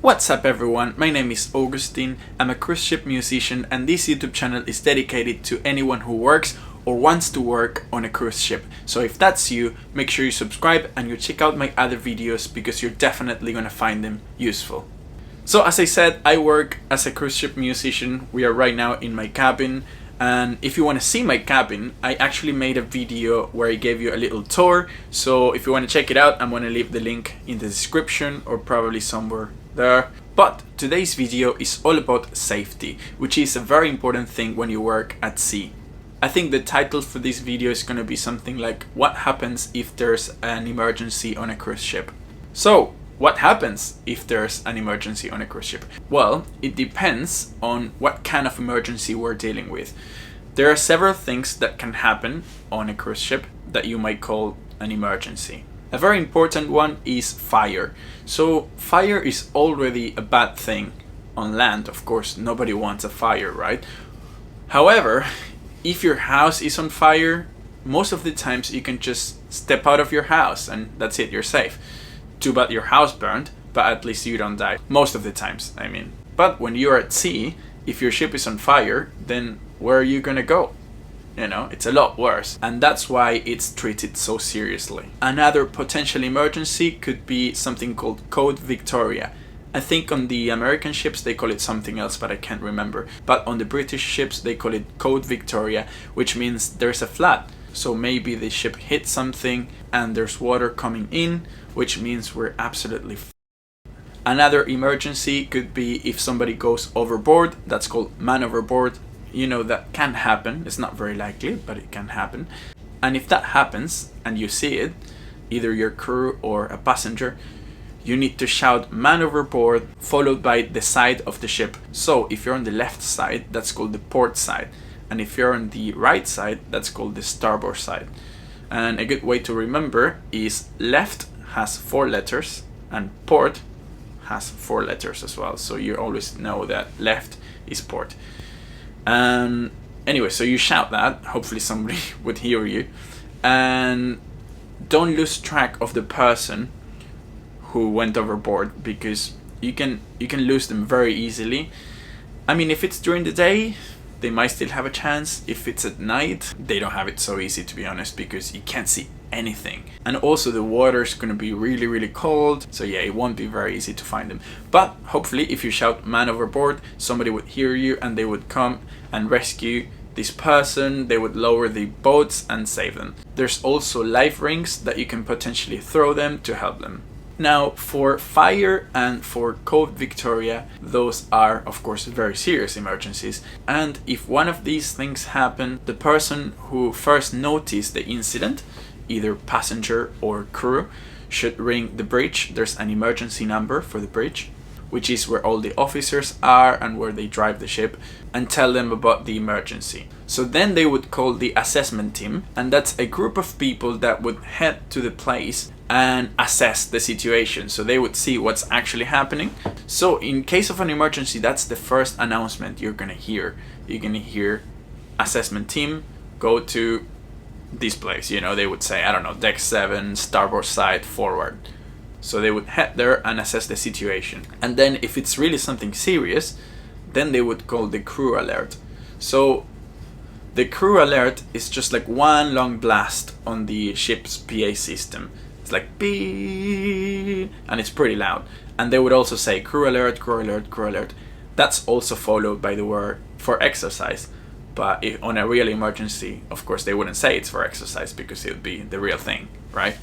What's up everyone, my name is Augustine, I'm a cruise ship musician and this YouTube channel is dedicated to anyone who works or wants to work on a cruise ship. So if that's you, make sure you subscribe and you check out my other videos because you're definitely gonna find them useful. So as I said, I work as a cruise ship musician. We are right now in my cabin, and if you want to see my cabin, I actually made a video where I gave you a little tour. So if you want to check it out, I'm going to leave the link in the description or probably somewhere there. But today's video is all about safety, which is a very important thing when you work at sea. I think the title for this video is going to be something like what happens if there's an emergency on a cruise ship. So what happens if there's an emergency on a cruise ship? Well, it depends on what kind of emergency we're dealing with. There are several things that can happen on a cruise ship that you might call an emergency. A very important one is fire. So fire is already a bad thing on land. Of course, nobody wants a fire, right? However, if your house is on fire, most of the times you can just step out of your house and that's it, you're safe. Too bad your house burned, but at least you don't die. Most of the times, I mean. But when you're at sea, if your ship is on fire, then where are you gonna go? You know, it's a lot worse. And that's why it's treated so seriously. Another potential emergency could be something called Code Victoria. I think on the American ships they call it something else, but I can't remember. But on the British ships they call it Code Victoria, which means there's a flood. So maybe the ship hit something and there's water coming in, which means we're absolutely Another emergency could be if somebody goes overboard. That's called man overboard. You know, that can happen. It's not very likely, but it can happen. And if that happens and you see it, either your crew or a passenger, you need to shout man overboard followed by the side of the ship. So if you're on the left side, that's called the port side. And if you're on the right side, that's called the starboard side. And a good way to remember is left has 4 letters and port has 4 letters as well. So you always know that left is port. Anyway, so you shout that, hopefully somebody would hear you. And don't lose track of the person who went overboard because you can lose them very easily. I mean, if it's during the day, they might still have a chance. If it's at night, they don't have it so easy, to be honest, because you can't see anything. And also the water's gonna be really, really cold. So yeah, it won't be very easy to find them. But hopefully if you shout man overboard, somebody would hear you and they would come and rescue this person. They would lower the boats and save them. There's also life rings that you can potentially throw them to help them. Now, for fire and for Code Victoria, those are, of course, very serious emergencies. And if one of these things happen, the person who first noticed the incident, either passenger or crew, should ring the bridge. There's an emergency number for the bridge, which is where all the officers are and where they drive the ship, and tell them about the emergency. So then they would call the assessment team, and that's a group of people that would head to the place and assess the situation. So they would see what's actually happening. So in case of an emergency, that's the first announcement you're gonna hear. You're gonna hear assessment team, go to this place. You know, they would say, I don't know, deck 7, starboard side, forward. So they would head there and assess the situation. And then if it's really something serious, then they would call the crew alert. So the crew alert is just like one long blast on the ship's PA system. It's like beep, and it's pretty loud. And they would also say crew alert, crew alert, crew alert. That's also followed by the word for exercise. But if on a real emergency, of course, they wouldn't say it's for exercise because it would be the real thing, right?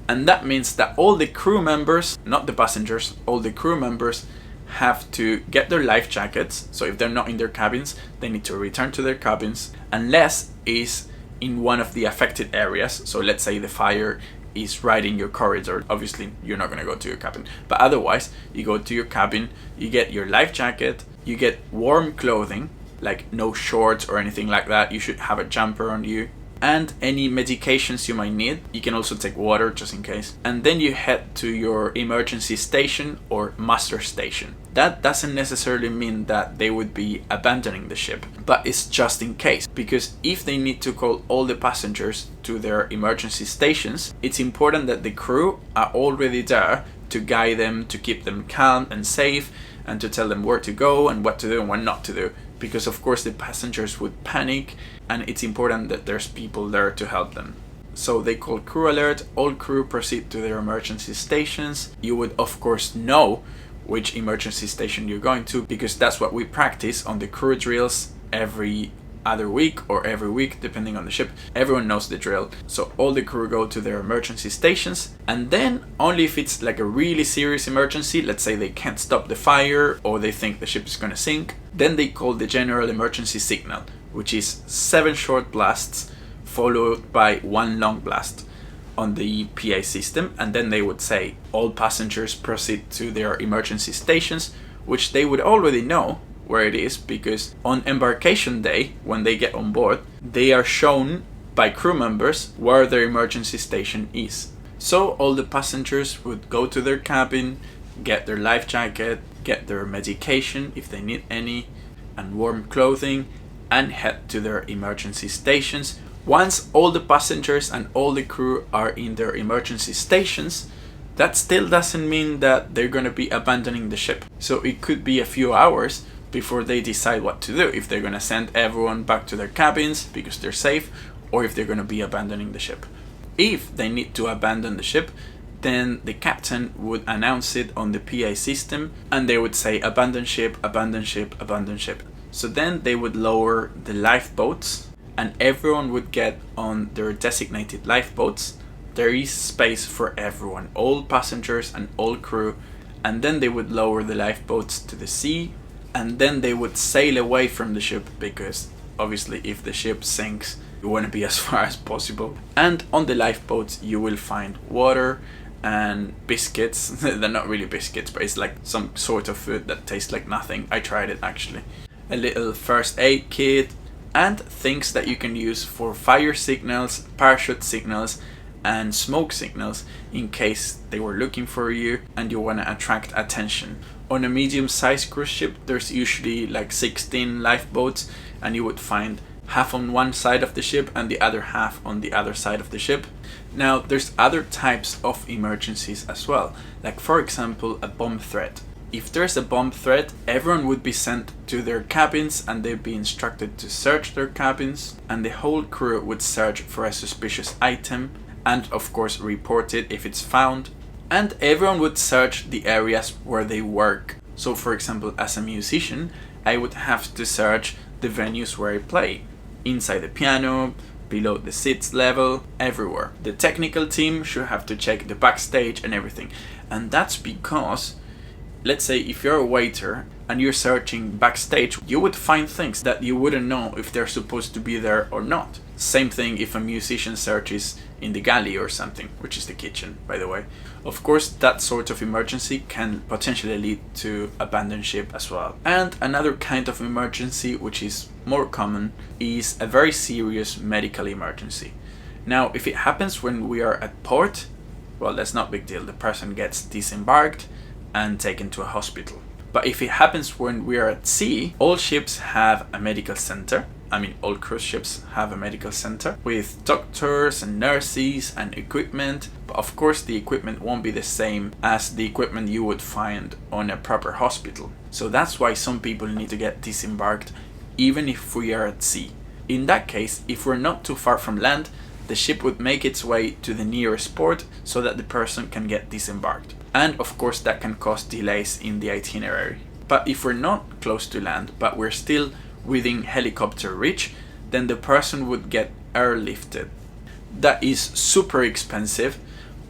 And that means that all the crew members, not the passengers, all the crew members have to get their life jackets. So if they're not in their cabins, they need to return to their cabins unless it's in one of the affected areas. So let's say the fire is right in your corridor. Obviously, you're not gonna go to your cabin. But otherwise, you go to your cabin, you get your life jacket, you get warm clothing, like no shorts or anything like that. You should have a jumper on you. And any medications you might need. You can also take water just in case. And then you head to your emergency station or muster station. That doesn't necessarily mean that they would be abandoning the ship, but it's just in case. Because if they need to call all the passengers to their emergency stations, it's important that the crew are already there to guide them, to keep them calm and safe, and to tell them where to go and what to do and what not to do. Because of course the passengers would panic, and it's important that there's people there to help them. So they call crew alert, all crew proceed to their emergency stations. You would of course know which emergency station you're going to, because that's what we practice on the crew drills every other week or every week depending on the ship. Everyone knows the drill. So all the crew go to their emergency stations, and then only if it's like a really serious emergency, let's say they can't stop the fire or they think the ship is going to sink, then they call the general emergency signal, which is 7 short blasts followed by 1 long blast on the PA system, and then they would say all passengers proceed to their emergency stations, which they would already know where it is, because on embarkation day, when they get on board, they are shown by crew members where their emergency station is. So all the passengers would go to their cabin, get their life jacket, get their medication if they need any, and warm clothing, and head to their emergency stations. Once all the passengers and all the crew are in their emergency stations, that still doesn't mean that they're going to be abandoning the ship. So it could be a few hours before they decide what to do, if they're going to send everyone back to their cabins because they're safe, or if they're going to be abandoning the ship. If they need to abandon the ship, then the captain would announce it on the PA system, and they would say abandon ship, abandon ship, abandon ship. So then they would lower the lifeboats, and everyone would get on their designated lifeboats. There is space for everyone, all passengers and all crew, and then they would lower the lifeboats to the sea, and then they would sail away from the ship, because obviously if the ship sinks, you want to be as far as possible. And on the lifeboats you will find water and biscuits. They're not really biscuits, but it's like some sort of food that tastes like nothing. I tried it actually. A little first aid kit, and things that you can use for fire signals, parachute signals, and smoke signals in case they were looking for you and you want to attract attention. On a medium-sized cruise ship, there's usually like 16 lifeboats, and you would find half on one side of the ship and the other half on the other side of the ship. Now, there's other types of emergencies as well, like for example a bomb threat. If there's a bomb threat, everyone would be sent to their cabins, and they'd be instructed to search their cabins, and the whole crew would search for a suspicious item, and of course report it if it's found. And everyone would search the areas where they work. So for example, as a musician, I would have to search the venues where I play. Inside the piano, below the seats level, everywhere. The technical team should have to check the backstage and everything. And that's because, let's say if you're a waiter and you're searching backstage, you would find things that you wouldn't know if they're supposed to be there or not. Same thing if a musician searches in the galley or something, which is the kitchen, by the way. Of course, that sort of emergency can potentially lead to abandon ship as well. And another kind of emergency, which is more common, is a very serious medical emergency. Now, if it happens when we are at port, well, that's not a big deal. The person gets disembarked and taken to a hospital. But if it happens when we are at sea, all ships have a medical center. I mean, all cruise ships have a medical center with doctors and nurses and equipment. But of course, the equipment won't be the same as the equipment you would find on a proper hospital. So that's why some people need to get disembarked even if we are at sea. In that case, if we're not too far from land, the ship would make its way to the nearest port so that the person can get disembarked. And of course, that can cause delays in the itinerary. But if we're not close to land, but we're still within helicopter reach, then the person would get airlifted. That is super expensive,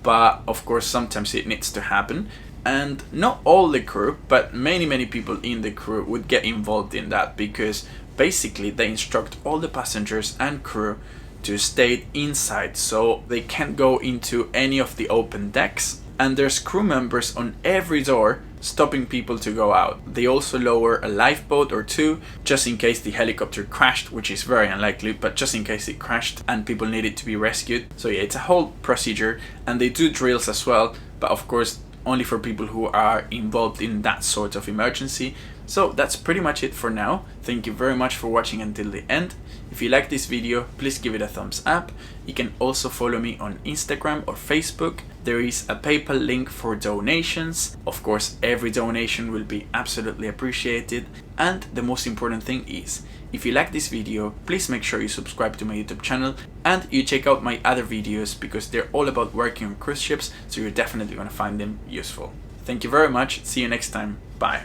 but of course sometimes it needs to happen. And not all the crew, but many people in the crew would get involved in that, because basically they instruct all the passengers and crew to stay inside, so they can't go into any of the open decks. And there's crew members on every door stopping people to go out. They also lower a lifeboat or two just in case the helicopter crashed, which is very unlikely, but just in case it crashed and people needed to be rescued. So yeah, it's a whole procedure, and they do drills as well, but of course only for people who are involved in that sort of emergency. So that's pretty much it for now. Thank you very much for watching until the end. If you like this video, please give it a thumbs up. You can also follow me on Instagram or Facebook, There is a PayPal link for donations. Of course, every donation will be absolutely appreciated. And the most important thing is, if you like this video, please make sure you subscribe to my YouTube channel and you check out my other videos because they're all about working on cruise ships, so you're definitely going to find them useful. Thank you very much. See you next time. Bye.